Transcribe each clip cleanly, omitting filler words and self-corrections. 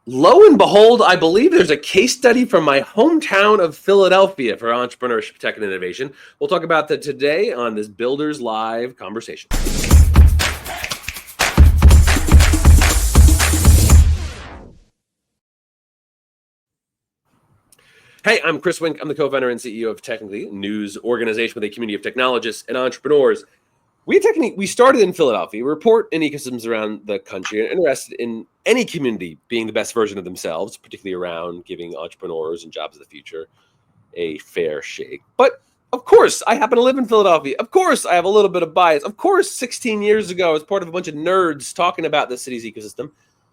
Lo and behold, I believe there's a case study from my hometown of Philadelphia for entrepreneurship, tech, and innovation. We'll talk about that today on this Builders Live conversation. Hey, I'm Chris Wink. I'm the co-founder and CEO of Technically, a news organization with a community of technologists and entrepreneurs. We started in Philadelphia. We report in ecosystems around the country and are interested in any community being the best version of themselves, particularly around giving entrepreneurs and jobs of the future a fair shake. But of course, I happen to live in Philadelphia. Of course, I have a little bit of bias. Of course, 16 years ago, I was part of a bunch of nerds talking about the city's ecosystem.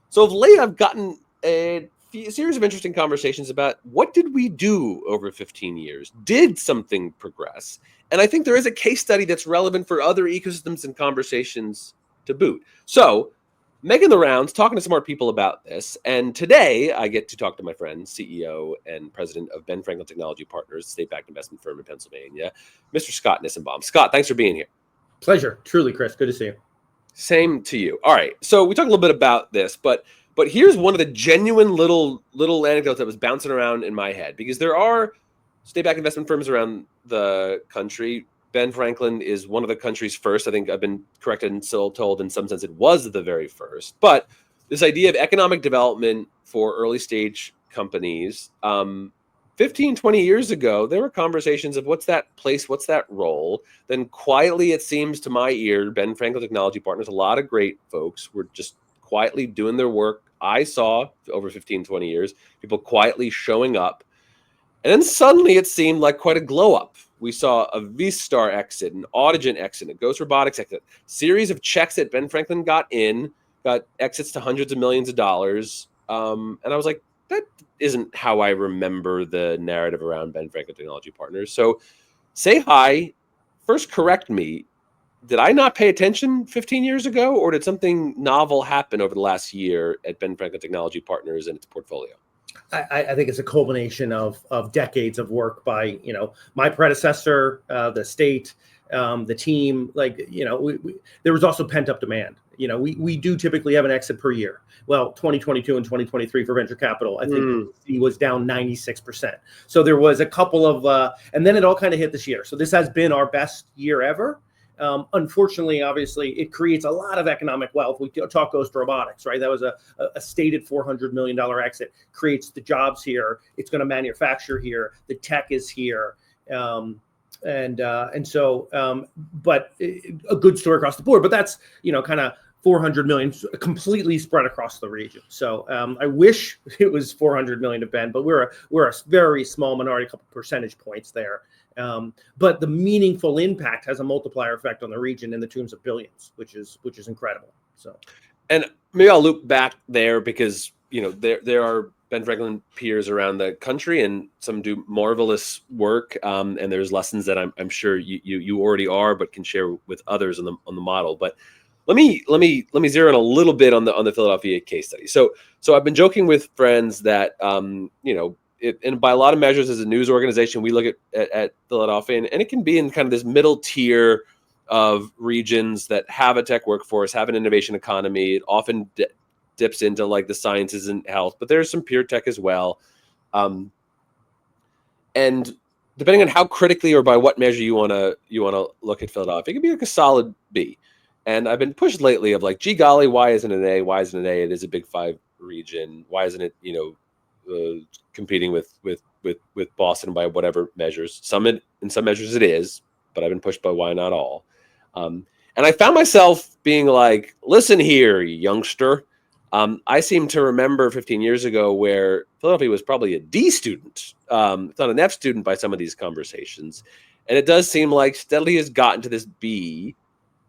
So of late, I've gotten a series of interesting conversations about what did we do over 15 years? Did something progress? And I think there is a case study that's relevant for other ecosystems and conversations to boot. So making the rounds, talking to smart people about this. And today I get to talk to my friend, CEO and president of Ben Franklin Technology Partners, state-backed investment firm in Pennsylvania, Mr. Scott Nissenbaum. Scott, thanks for being here. Pleasure. Truly, Chris. Good to see you. Same to you. All right. So we talked a little bit about this, but here's one of the genuine little anecdotes that was bouncing around in my head, because there are state-backed investment firms around the country. Ben Franklin is one of the country's first. I think I've been corrected and still told in some sense it was the very first. But this idea of economic development for early stage companies, 15, 20 years ago, there were conversations of what's that place, what's that role? Then quietly, it seems to my ear, Ben Franklin Technology Partners, a lot of great folks were just quietly doing their work. I saw over 15, 20 years, people quietly showing up. And then suddenly it seemed like quite a glow up. We saw a V-Star exit, an Autogen exit, a Ghost Robotics exit, series of checks that Ben Franklin got exits to hundreds of millions of dollars. And I was like, that isn't how I remember the narrative around Ben Franklin Technology Partners. So say hi. First, correct me. Did I not pay attention 15 years ago, or did something novel happen over the last year at Ben Franklin Technology Partners and its portfolio? I think it's a culmination of decades of work by, my predecessor, the state, the team. There was also pent up demand. We do typically have an exit per year. Well, 2022 and 2023 for venture capital, I think it was down 96%. So there was a couple of, and then it all kind of hit this year. So this has been our best year ever. Unfortunately, obviously, it creates a lot of economic wealth. We talk Ghost Robotics, right? That was a stated $400 million exit, creates the jobs here. It's going to manufacture here. The tech is here. But a good story across the board. But that's, kind of 400 million completely spread across the region. So I wish it was 400 million to Ben, but we're a very small minority, a couple percentage points there. But the meaningful impact has a multiplier effect on the region in the tunes of billions, which is incredible. So, and maybe I'll loop back there because there are Ben Franklin peers around the country, and some do marvelous work. And there's lessons that I'm sure you already are, but can share with others on the model. But let me zero in a little bit on the Philadelphia case study. So I've been joking with friends that and by a lot of measures, as a news organization, we look at Philadelphia, and it can be in kind of this middle tier of regions that have a tech workforce, have an innovation economy. It often dips into like the sciences and health, but there's some pure tech as well. And depending on how critically or by what measure you want to look at Philadelphia, it can be like a solid B. And I've been pushed lately of like, gee golly, why isn't it an A? Why isn't it an A? It is a Big Five region. Why isn't it competing with Boston by whatever measures? In some measures it is, but I've been pushed by why not all. And I found myself being like, listen here, youngster. I seem to remember 15 years ago where Philadelphia was probably a D student. It's not an F student by some of these conversations. And it does seem like steadily has gotten to this B.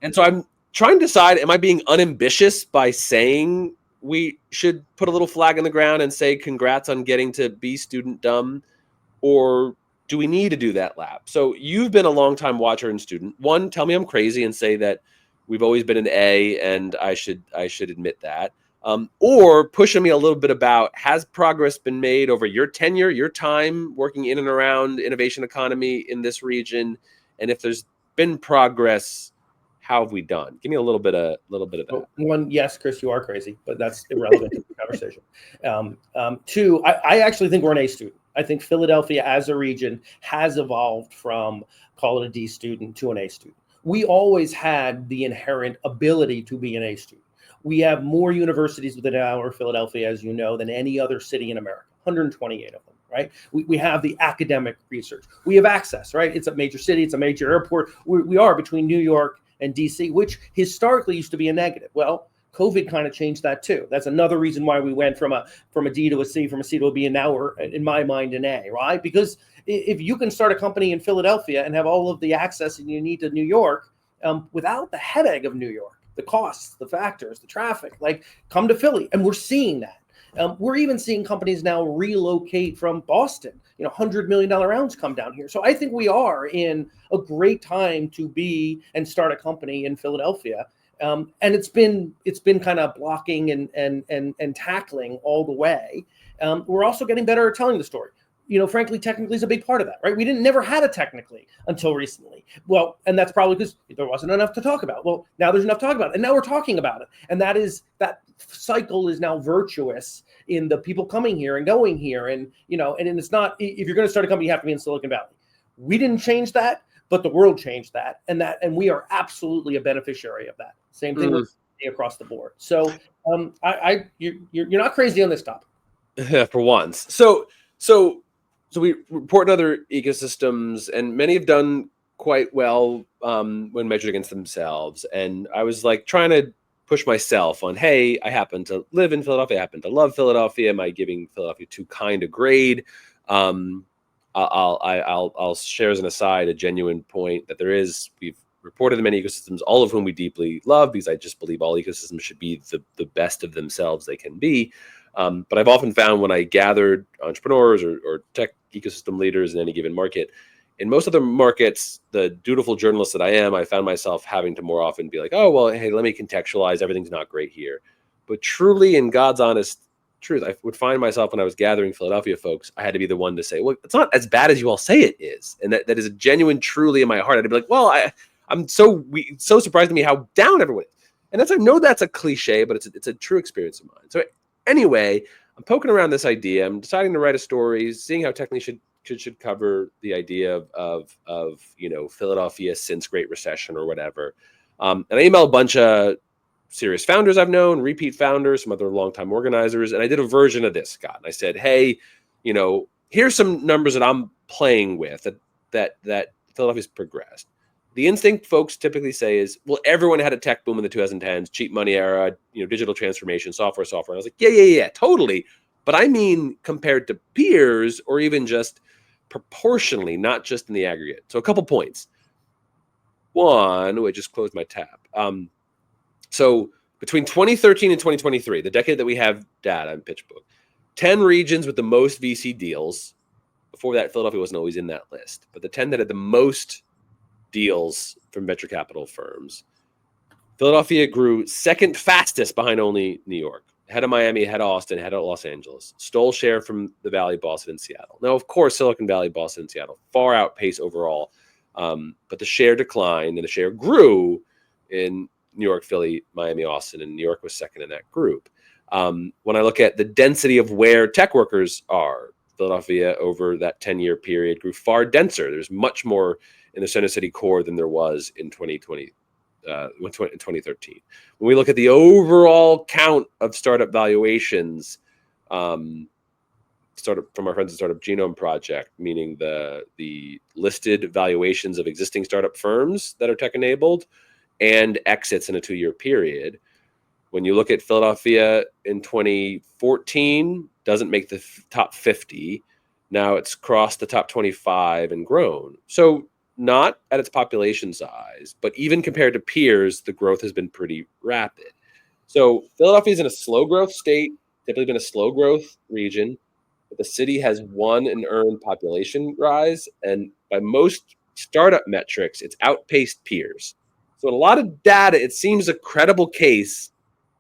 And so I'm trying to decide, am I being unambitious by saying we should put a little flag in the ground and say congrats on getting to B student dumb, or do we need to do that lap? So you've been a long-time watcher and student. One, tell me I'm crazy and say that we've always been an A and I should admit that. Or pushing me a little bit about, has progress been made over your tenure, your time working in and around innovation economy in this region? And if there's been progress, How have we done? Give me a little bit of that. Well, one, yes, Chris, you are crazy, but that's irrelevant to the conversation. Two, I actually think we're an A student. I think Philadelphia as a region has evolved from, call it a D student, to an A student. We always had the inherent ability to be an A student. We have more universities within our Philadelphia, as you know, than any other city in America, 128 of them, right? We have the academic research. We have access, right? It's a major city. It's a major airport. We are between New York and DC, which historically used to be a negative. Well, COVID kind of changed that too. That's another reason why we went from a D to a C, from a C to a B, and now we're, in my mind, an A, right? Because if you can start a company in Philadelphia and have all of the access and you need to New York, without the headache of New York, the costs, the factors, the traffic, like, come to Philly. And we're seeing that. We're even seeing companies now relocate from Boston. $100 million rounds come down here. So I think we are in a great time to be and start a company in Philadelphia. And it's been kind of blocking and tackling all the way. We're also getting better at telling the story. Frankly, technically is a big part of that, right? We never had a technically until recently. Well, and that's probably because there wasn't enough to talk about. Well, now there's enough to talk about, and now we're talking about it. And that cycle is now virtuous in the people coming here and going here. And it's not, if you're going to start a company, you have to be in Silicon Valley. We didn't change that, but the world changed that. And we are absolutely a beneficiary of that. Same thing with across the board. So you're not crazy on this topic. For once. So we report in other ecosystems, and many have done quite well when measured against themselves. And I was like trying to push myself on, hey, I happen to live in Philadelphia. I happen to love Philadelphia. Am I giving Philadelphia too kind a grade? I'll share as an aside a genuine point that we've reported in many ecosystems, all of whom we deeply love, because I just believe all ecosystems should be the best of themselves they can be. But I've often found when I gathered entrepreneurs or tech ecosystem leaders in any given market, in most other markets, the dutiful journalist that I am, I found myself having to more often be like, oh, well, hey, let me contextualize. Everything's not great here. But truly, in God's honest truth, I would find myself when I was gathering Philadelphia folks, I had to be the one to say, well, it's not as bad as you all say it is. And that is a genuine, truly in my heart. I'd be like, well, it's so surprised to me how down everyone is. And I know that's a cliche, but it's a true experience of mine. So anyway, I'm poking around this idea. I'm deciding to write a story, seeing how technically should cover the idea of Philadelphia since Great Recession or whatever. And I emailed a bunch of serious founders I've known, repeat founders, some other longtime organizers, and I did a version of this, Scott. And I said, hey, here's some numbers that I'm playing with that Philadelphia's progressed. The instinct folks typically say is, well, everyone had a tech boom in the 2010s, cheap money era, digital transformation, software. And I was like, yeah, totally. But I mean, compared to peers, or even just proportionally, not just in the aggregate. So a couple points. One, I just closed my tab. So between 2013 and 2023, the decade that we have data in PitchBook, 10 regions with the most VC deals. Before that, Philadelphia wasn't always in that list, but the 10 that had the most deals from venture capital firms. Philadelphia grew second fastest behind only New York, ahead of Miami, ahead of Austin, ahead of Los Angeles. Stole share from the Valley, Boston, and Seattle. Now, of course, Silicon Valley, Boston, and Seattle far outpace overall, but the share declined and the share grew in New York, Philly, Miami, Austin, and New York was second in that group. When I look at the density of where tech workers are, Philadelphia over that 10-year period grew far denser. There's much more in the Center City core than there was in 2013. When we look at the overall count of startup valuations, startup from our friends at Startup Genome Project, meaning the listed valuations of existing startup firms that are tech enabled and exits in a 2-year period. When you look at Philadelphia in 2014, doesn't make the top 50. Now it's crossed the top 25 and grown. So not at its population size, but even compared to peers, the growth has been pretty rapid. So Philadelphia is in a slow growth state, typically been a slow growth region, but the city has won and earned population rise. And by most startup metrics, it's outpaced peers. So in a lot of data, it seems a credible case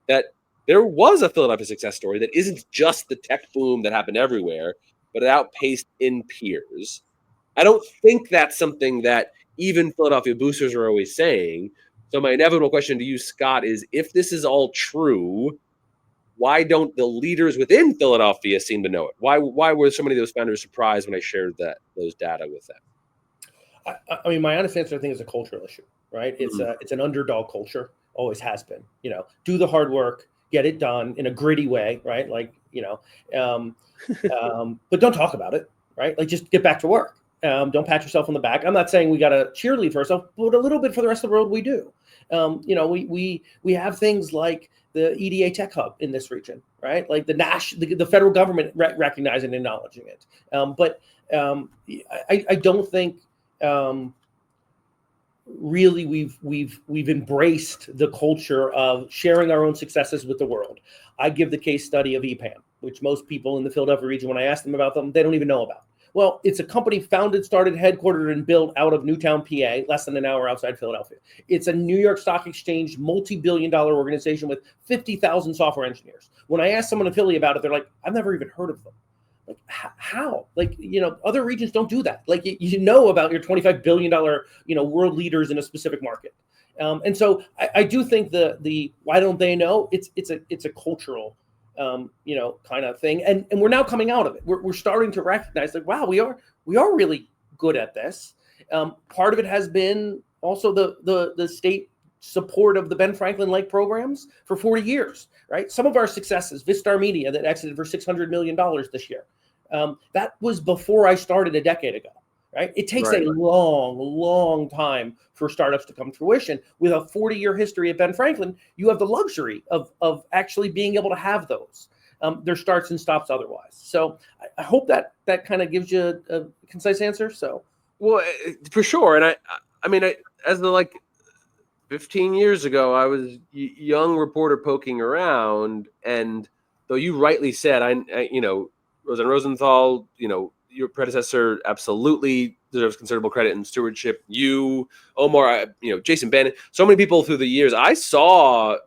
that there was a Philadelphia success story that isn't just the tech boom that happened everywhere, but it outpaced in peers. I don't think that's something that even Philadelphia boosters are always saying. So my inevitable question to you, Scott, is if this is all true, why don't the leaders within Philadelphia seem to know it? Why were so many of those founders surprised when I shared those data with them? I mean, my honest answer, I think, is a cultural issue, right? Mm. It's an underdog culture, always has been. Do the hard work, get it done in a gritty way, right? Like, but don't talk about it, right? Like, just get back to work. Don't pat yourself on the back. I'm not saying we got to cheerlead for ourselves, but a little bit for the rest of the world, we do. We have things like the EDA Tech Hub in this region, right? Like the federal government recognizing and acknowledging it. I don't think really we've embraced the culture of sharing our own successes with the world. I give the case study of EPAM, which most people in the Philadelphia region, when I ask them about them, they don't even know about. Well, it's a company founded, started, headquartered, and built out of Newtown, PA, less than an hour outside Philadelphia. It's a New York Stock Exchange multi-billion-dollar organization with 50,000 software engineers. When I ask someone in Philly about it, they're like, I've never even heard of them. Like, how? Like, other regions don't do that. Like, you know about your $25 billion, world leaders in a specific market. And so I do think the why don't they know? It's a cultural kind of thing. And we're now coming out of it. We're starting to recognize that, wow, we are really good at this. Part of it has been also the state support of the Ben Franklin-like programs for 40 years, right? Some of our successes, Vistar Media that exited for $600 million this year. That was before I started a decade ago, right? It takes a long time for startups to come to fruition. With a 40-year history at Ben Franklin, you have the luxury of actually being able to have those. There starts and stops otherwise. So I hope that kind of gives you a concise answer. So, well, for sure. And I mean, as the 15 years ago, I was young reporter poking around, and though you rightly said, Rosanna Rosenthal, your predecessor absolutely deserves considerable credit and stewardship. You, Omar, Jason Bannon, so many people through the years. I saw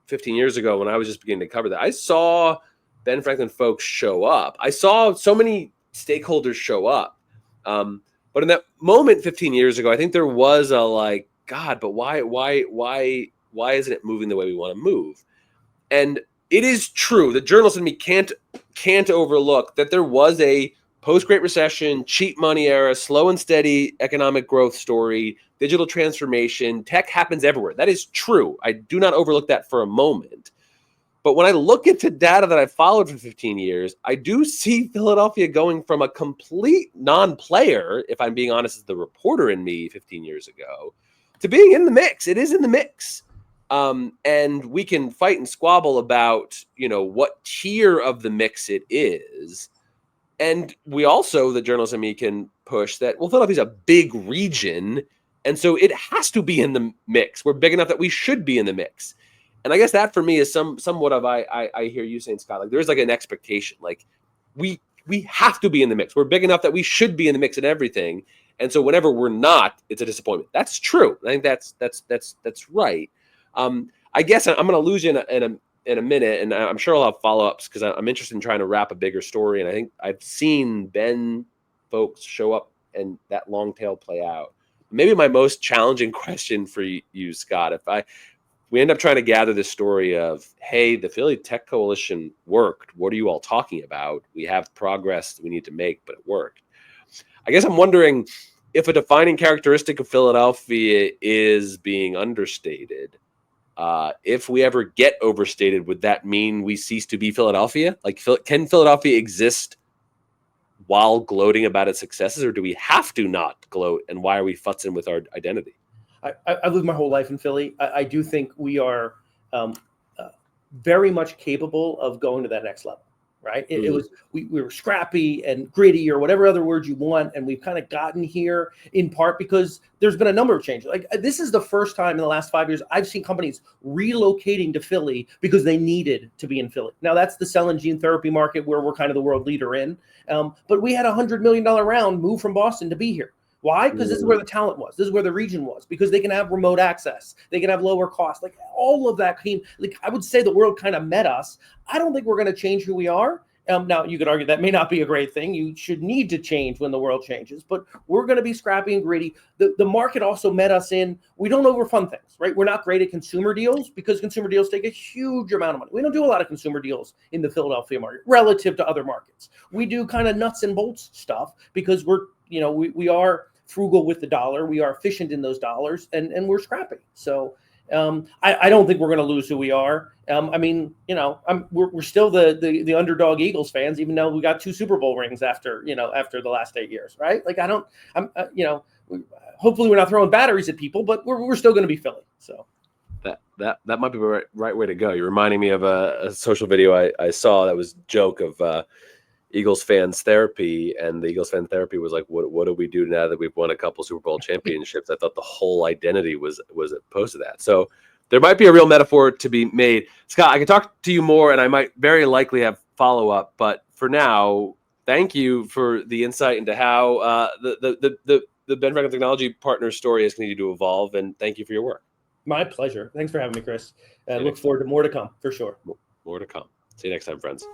15 years ago when I was just beginning to cover that. I saw Ben Franklin folks show up. I saw so many stakeholders show up. But in that moment 15 years ago, I think there was a God, but why isn't it moving the way we want to move? And it is true. The journalist in me can't overlook that there was a post-Great Recession, cheap money era, slow and steady economic growth story, digital transformation. Tech happens everywhere. That is true. I do not overlook that for a moment. But when I look at the data that I've followed for 15 years, I do see Philadelphia going from a complete non-player, if I'm being honest as the reporter in me 15 years ago, to being in the mix. It is in the mix. And we can fight and squabble about, what tier of the mix it is. And we also, the journalists and me, can push that, well, Philadelphia's a big region, and so it has to be in the mix. We're big enough that we should be in the mix. And I guess that for me is somewhat of, I hear you saying, Scott, like there's like an expectation, like we have to be in the mix. We're big enough that we should be in the mix and everything. And so whenever we're not, it's a disappointment. That's true. I think that's right. I guess I'm going to lose you in a minute, and I'm sure I'll have follow-ups because I'm interested in trying to wrap a bigger story. And I think I've seen Ben folks show up and that long tail play out. Maybe my most challenging question for you, Scott, if we end up trying to gather this story of, hey, the Philly Tech Coalition worked. What are you all talking about? We have progress that we need to make, but it worked. I guess I'm wondering if a defining characteristic of Philadelphia is being understated. If we ever get overstated, would that mean we cease to be Philadelphia? Like, can Philadelphia exist while gloating about its successes, or do we have to not gloat? And why are we futzing with our identity? I lived my whole life in Philly. I do think we are very much capable of going to that next level, right? It was we were scrappy and gritty, or whatever other word you want, and we've kind of gotten here in part because there's been a number of changes. Like, this is the first time in the last 5 years I've seen companies relocating to Philly because they needed to be in Philly. Now, that's the cell and gene therapy market where we're kind of the world leader in. But we had a $100 million round move from Boston to be here. Why? Because this is where the talent was. This is where the region was. Because they can have remote access. They can have lower costs. Like, all of that came. Like, I would say the world kind of met us. I don't think we're going to change who we are. Now, you could argue that may not be a great thing. You should need to change when the world changes, but we're going to be scrappy and gritty. The market also met us in, we don't overfund things, right? We're not great at consumer deals because consumer deals take a huge amount of money. We don't do a lot of consumer deals in the Philadelphia market relative to other markets. We do kind of nuts and bolts stuff because we are frugal with the dollar. We are efficient in those dollars, and we're scrappy. So I don't think we're going to lose who we are. We're still the underdog Eagles fans, even though we got 2 Super Bowl rings after the last 8 years, right? Like hopefully we're not throwing batteries at people, but we're still going to be Philly. So that might be the right way to go. You're reminding me of a social video I saw that was a joke of Eagles fans therapy, and the Eagles fan therapy was like, what do we do now that we've won a couple Super Bowl championships? I thought the whole identity was opposed to that. So there might be a real metaphor to be made. Scott, I can talk to you more, and I might very likely have follow-up, but for now, thank you for the insight into how the Ben Franklin Technology Partners story has continued to evolve, and thank you for your work. My pleasure. Thanks for having me, Chris. Look forward to more to come, for sure. More to come. See you next time, friends.